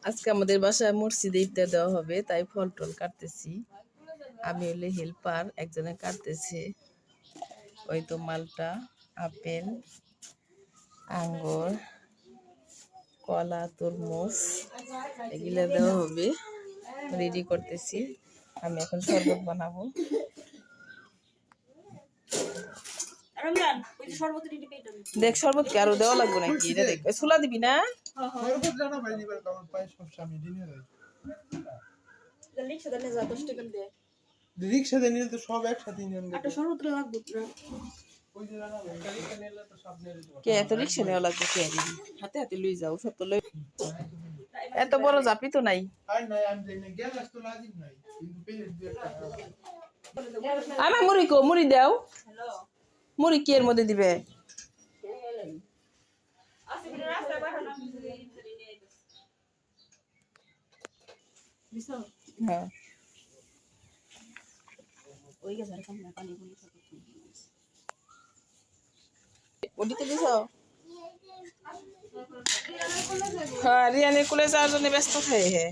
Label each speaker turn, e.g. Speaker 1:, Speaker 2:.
Speaker 1: আজকে আমাদের বাসায় মসজিদে ইফতার দেওয়া হবে, তাই ফল টল কাটতেছি। আমি হলে হেল্পার, একজনে কাটতেছে। ওই তো মালটা, আপেল, আঙ্গুর, কলা, তরমুজ এগুলা দেওয়া হবে। রেডি করতেছি। আমি এখন শরবত বানাবো। দেখ শরবত কি আরো দেওয়া লাগবে নাকি? এটা দেখ সুলা দিবি না?
Speaker 2: রিক্সাতে নিলে তো সব একসাথে
Speaker 1: কে এত রিক্সা নেওয়া লাগবে? কে হাতে হাতে লই যাও, সব তো লই। এত বড় জাপি তো নাই। আমার মুড়ি কো, মুড়ি দাও। মুড়ি কি এর মধ্যে দিবে? হ্যাঁ ওদিকে দিছ? হ্যাঁ রিয়ানের কোলে যাওয়ার জন্য ব্যস্ত থাকে। হ্যাঁ